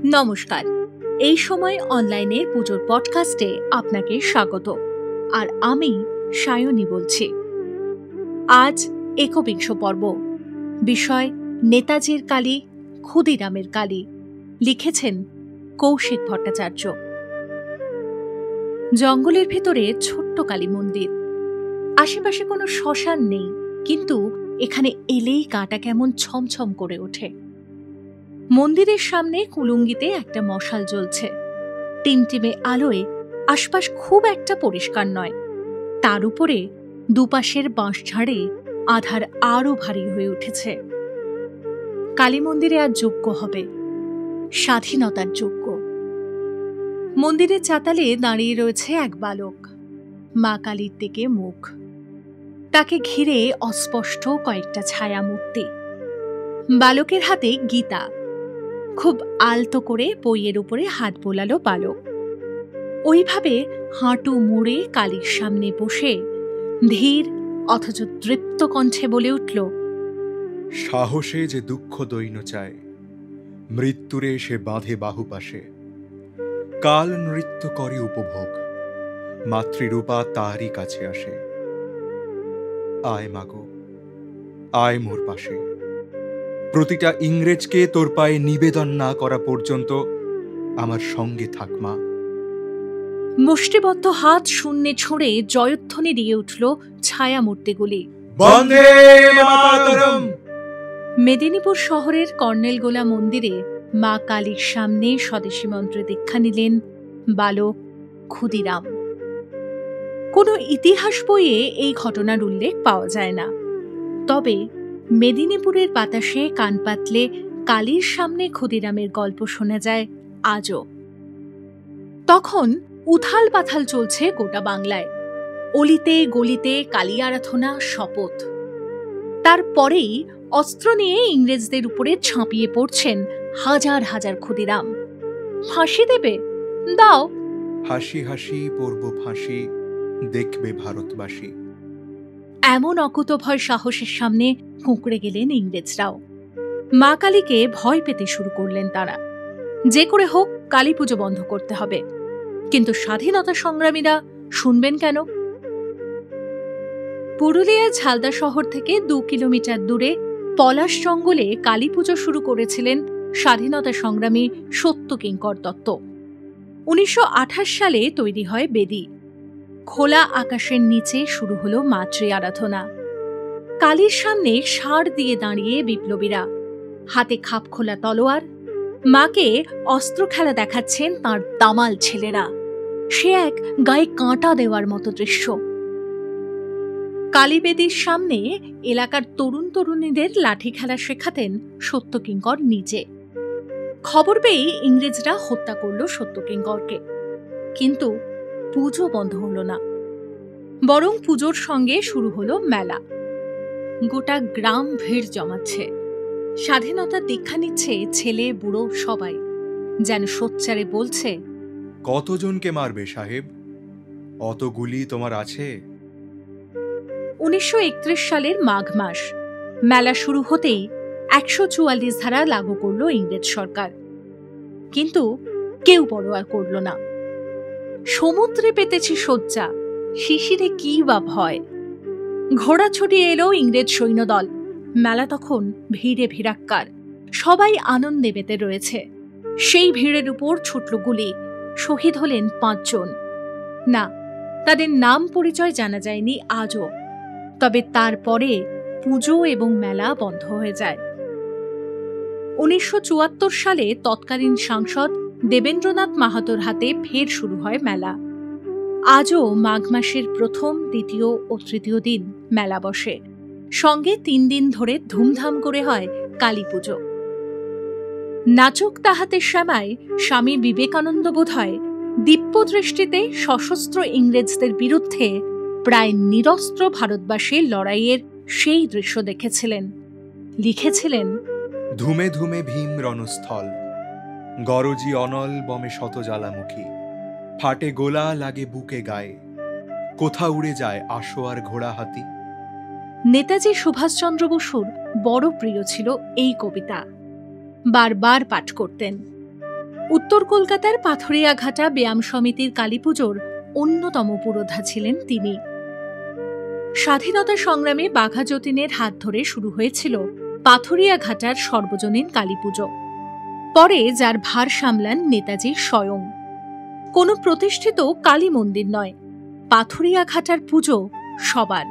নমস্কার। এই সময় অনলাইনের পুজোর পডকাস্টে আপনাকে স্বাগত। আর আমি সায়নী বলছি। আজ একবিংশ পর্ব। বিষয় নেতাজির কালী, ক্ষুদিরামের কালী। লিখেছেন কৌশিক ভট্টাচার্য। জঙ্গলের ভেতরে ছোট্ট কালী মন্দির। আশেপাশে কোনো শ্মশান নেই, কিন্তু এখানে এলেই গাটা কেমন ছমছম করে ওঠে। মন্দিরের সামনে কুলুঙ্গিতে একটা মশাল জ্বলছে। টিমটিমে আলোয় আশপাশ খুব একটা পরিষ্কার নয়। তার উপরে দুপাশের বাঁশঝাড়ে আধার আরও ভারী হয়ে উঠেছে। কালী মন্দিরে আজ যজ্ঞ হবে, স্বাধীনতার যজ্ঞ। মন্দিরের চাতালে দাঁড়িয়ে রয়েছে এক বালক, মা কালীর দিকে মুখ। তাকে ঘিরে অস্পষ্ট কয়েকটা ছায়া মূর্তি। বালকের হাতে গীতা। খুব আলতো করে বইয়ের উপরে হাত বোলালো বালক। ওইভাবে হাঁটু মুড়ে কালীর সামনে বসে ধীর অথচ তৃপ্ত কণ্ঠে বলে উঠল, সাহসে যে দুঃখ দৈন্য চায়, মৃত্যুরে সে বাঁধে বাহুপাশে। কাল নৃত্য করে উপভোগ, মাতৃরূপা তারই কাছে আসে। আয় মাগো, আয় মোর পাশে। প্রতিটা ইংরেজকে তোর পায়ে নিবেদন না করা পর্যন্ত আমার সঙ্গে থাক মা। মুষ্টিবদ্ধ হাত শূন্যে ছুঁড়ে জয়ধ্বনি দিয়ে উঠল ছায়া মূর্তিগুলি। বন্দে মাতরম। মেদিনীপুর শহরের কর্নেলগোলা মন্দিরে মা কালীর সামনে স্বদেশী মন্ত্রে দীক্ষা নিলেন বালক ক্ষুদিরাম। কোনো ইতিহাস বইয়ে এই ঘটনার উল্লেখ পাওয়া যায় না। তবে মেদিনীপুরের বাতাসে কান পাতলে কালীর সামনে ক্ষুদিরামের গল্প শোনা যায় আজও। তখন উথাল পাথাল চলছে গোটা বাংলায়। অলিতে গলিতে কালী আরাধনা শপথ। তারপরেই অস্ত্র নিয়ে ইংরেজদের উপরে ঝাঁপিয়ে পড়ছেন হাজার হাজার ক্ষুদিরাম। ফাঁসি দেবে? দাও। হাসি হাসি পড়ব ফাঁসি, দেখবে ভারতবাসী। এমন অকুতভয় সাহসের সামনে কুঁকড়ে গেলেন ইংরেজরাও। মা কালীকে ভয় পেতে শুরু করলেন তারা। যে করে হোক কালী পুজো বন্ধ করতে হবে। কিন্তু স্বাধীনতা সংগ্রামীরা শুনবেন কেন? পুরুলিয়ার ঝালদা শহর থেকে 2 কিলোমিটার দূরে পলাশ জঙ্গলে কালী পুজো শুরু করেছিলেন স্বাধীনতা সংগ্রামী সত্যকিঙ্কর দত্ত। 1928 সালে তৈরি হয় বেদি। খোলা আকাশের নিচে শুরু হলো মাতৃ আরাধনা। কালীর সামনে ষাঁড় দিয়ে দাঁড়িয়ে বিপ্লবীরা, হাতে খাপ খোলা তলোয়ার। মাকে অস্ত্র খেলা দেখাচ্ছেন তাঁর দামাল ছেলেরা। সে এক গায়ে কাঁটা দেওয়ার মতো দৃশ্য। কালীবেদির সামনে এলাকার তরুণ তরুণীদের লাঠি খেলা শেখাতেন সত্যকিঙ্কর নিজে। খবর পেয়ে ইংরেজরা হত্যা করল সত্যকিঙ্করকে। কিন্তু পুজো বন্ধ হলো না, বরং পুজোর সঙ্গে শুরু হলো মেলা। গোটা গ্রাম ভিড় জমাচ্ছে। স্বাধীনতার দীক্ষা নিচ্ছে ছেলে বুড়ো সবাই, যেন সোচ্চারে বলছে, কতজনকে মারবে সাহেব? অত গুলি তোমার আছে? 1931 সালের মাঘ মাস। মেলা শুরু হতেই 144 ধারা লাগু করল ইংরেজ সরকার। কিন্তু কেউ পরোয়া করল না। সমুদ্রে পেতেছি শয্যা, শিশিরে কি বা ভয়। ঘোড়া ছুটিয়ে এলো ইংরেজ সৈন্যদল। মেলা তখন ভিড়ে ভিড়াক্কার। সবাই আনন্দে মেতে রয়েছে। সেই ভিড়ের উপর ছুটল গুলি। শহীদ হলেন 5 জন। না, তাদের নাম পরিচয় জানা যায়নি আজও। তবে তারপরে পুজো এবং মেলা বন্ধ হয়ে যায়। 1974 সালে তৎকালীন সাংসদ দেবেন্দ্রনাথ মাহাতোর হাতে ফের শুরু হয় মেলা। আজও মাঘ মাসের প্রথম, দ্বিতীয় ও তৃতীয় দিন মেলা বসে। সঙ্গে 3 দিন ধরে ধুমধাম করে হয় কালী পুজো। নাচক তাহাতে শ্যামায় স্বামী বিবেকানন্দ বোধহয় দিব্য দৃষ্টিতে সশস্ত্র ইংরেজদের বিরুদ্ধে প্রায় নিরস্ত্র ভারতবাসীর লড়াইয়ের সেই দৃশ্য দেখেছিলেন। লিখেছিলেন, ধুমে ধুমে ভীম রণস্থল, গরজি অনল বমে শত জ্বালামুখী। ফাটে গোলা লাগে বুকে গায়ে, কোথা উড়ে যায় আশোয়ার ঘোড়া হাতি। নেতাজি সুভাষচন্দ্র বসুর বড় প্রিয় ছিল এই কবিতা। বারবার পাঠ করতেন। উত্তর কলকাতার পাথরিয়াঘাটা ব্যায়াম সমিতির কালীপুজোর অন্যতম পুরোধা ছিলেন তিনি। স্বাধীনতা সংগ্রামে বাঘা যতীনের হাত ধরে শুরু হয়েছিল পাথরিয়াঘাটার সর্বজনীন কালীপুজো। পরে যার ভার সামলান নেতাজি স্বয়ং। কোনো প্রতিষ্ঠিত কালী মন্দির নয়, পাথরিয়াঘাটার পুজো সবার।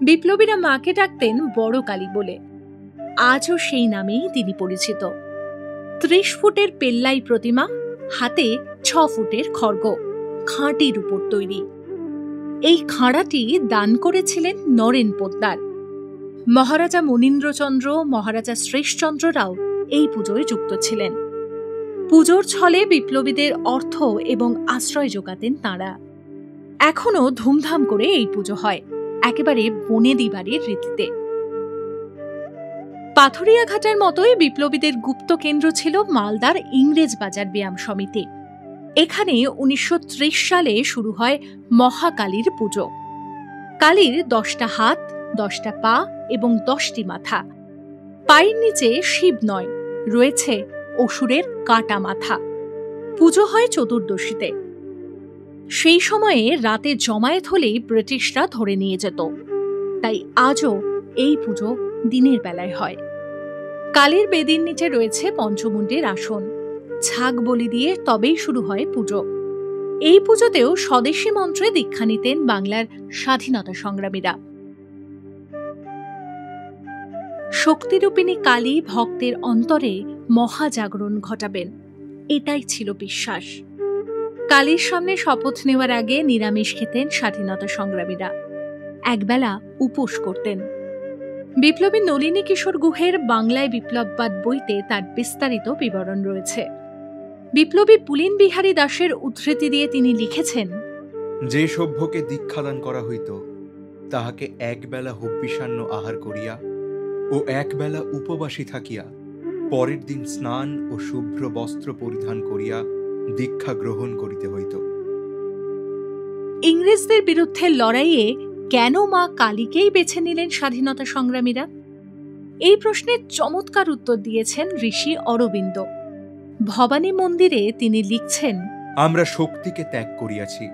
বিপ্লবীরা মাকে ডাকতেন বড় কালী বলে। আজও সেই নামেই তিনি পরিচিত। ৩০ ফুটের পেল্লাই প্রতিমা, হাতে ৬ ফুটের খড়গ, খাঁটির উপর তৈরি। এই খাঁড়াটি দান করেছিলেন নরেন পোদ্দার। মহারাজা মনীন্দ্রচন্দ্র, মহারাজা শ্রেষ্ঠচন্দ্ররাও এই পুজোয় যুক্ত ছিলেন। পুজোর ছলে বিপ্লবীদের অর্থ এবং আশ্রয় যোগাতেন তাঁরা। এখনো ধুমধাম করে এই পুজো হয়, একেবারে বনেদি বাড়ির রীতিতে। পাথরিয়াঘাটার মতোই বিপ্লবীদের গুপ্ত কেন্দ্র ছিল মালদার ইংরেজ বাজার ব্যায়াম সমিতি। এখানে ১৯৩০ সালে শুরু হয় মহাকালীর পুজো। কালীর ১০টা হাত, ১০টা পা এবং ১০টি মাথা। পায়ের নিচে শিব নয়, রয়েছে অসুরের কাটা মাথা। পুজো হয় চতুর্দশীতে। সেই সময়ে রাতে জমায়েত হলেই ব্রিটিশরা ধরে নিয়ে যেত, তাই আজও এই পুজো দিনের বেলায় হয়। কালীর বেদির নিচে রয়েছে পঞ্চমুণ্ডের আসন। ছাগ বলি দিয়ে তবেই শুরু হয় পুজো। এই পুজোতেও স্বদেশী মন্ত্রে দীক্ষা নিতেন বাংলার স্বাধীনতা সংগ্রামীরা। শক্তিরূপিণী কালী ভক্তের অন্তরে মহাজাগরণ ঘটাবেন, এটাই ছিল বিশ্বাস। কালীর সামনে শপথ নেওয়ার আগে নিরামিষ খেতেন স্বাধীনতা সংগ্রামীরা। একবেলা উপোস করতেন। বিপ্লবী নলিনী কিশোর গুহের বাংলায় বিপ্লববাদ বইতে তার বিস্তারিত বিবরণ রয়েছে। বিপ্লবী পুলিন বিহারী দাসের উদ্ধৃতি দিয়ে তিনি লিখেছেন, যে সভ্যকে দীক্ষাদান করা হইত, তাহাকে একবেলা হব্যিষান্ন আহার করিয়া ও একবেলা উপবাসী থাকিয়া পরের দিন স্নান ও শুভ্র বস্ত্র পরিধান করিয়া দীক্ষা গ্রহণ করিতে হইত। ইংরেজদের বিরুদ্ধে লড়াইয়ে কেন মা কালীকেই বেছে নিলেন স্বাধীনতা সংগ্রামীরা? এই প্রশ্নের চমৎকার উত্তর দিয়েছেন ঋষি অরবিন্দ। ভবানী মন্দিরে তিনি লিখছেন, আমরা শক্তিকে ত্যাগ করিয়াছি,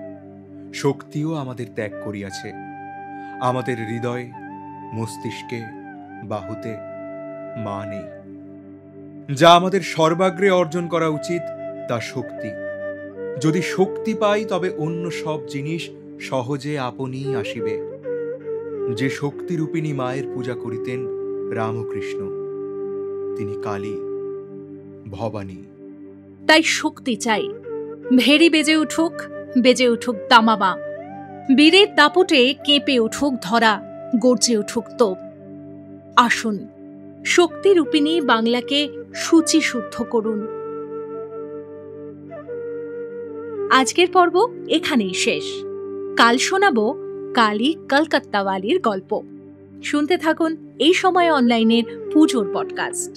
শক্তিও আমাদের ত্যাগ করিয়াছে। আমাদের হৃদয়, মস্তিষ্কে, বাহুতে মা নেই। যা আমাদের সর্বাগ্রে অর্জন করা উচিত তা শক্তি। যদি শক্তি পাই তবে অন্য সব জিনিস সহজে আপনিই আসিবে। যে শক্তিরূপিণী মায়ের পূজা করিতেন রামকৃষ্ণ, তিনি কালী, ভবানী। তাই শক্তি চাই। ভেড়ি বেজে উঠুক দামামা, বীরের দাপটে কেঁপে উঠুক ধরা, গর্জে উঠুক তোপ। আসুন, শক্তিরূপিণী বাংলাকে সূচি শুদ্ধ করুন। আজকের পর্ব এখানেই শেষ। কাল শোনাব কালী কলকাতাওয়ালির গল্প। শুনতে থাকুন এই সময় অনলাইনের পুজোর পডকাস্ট।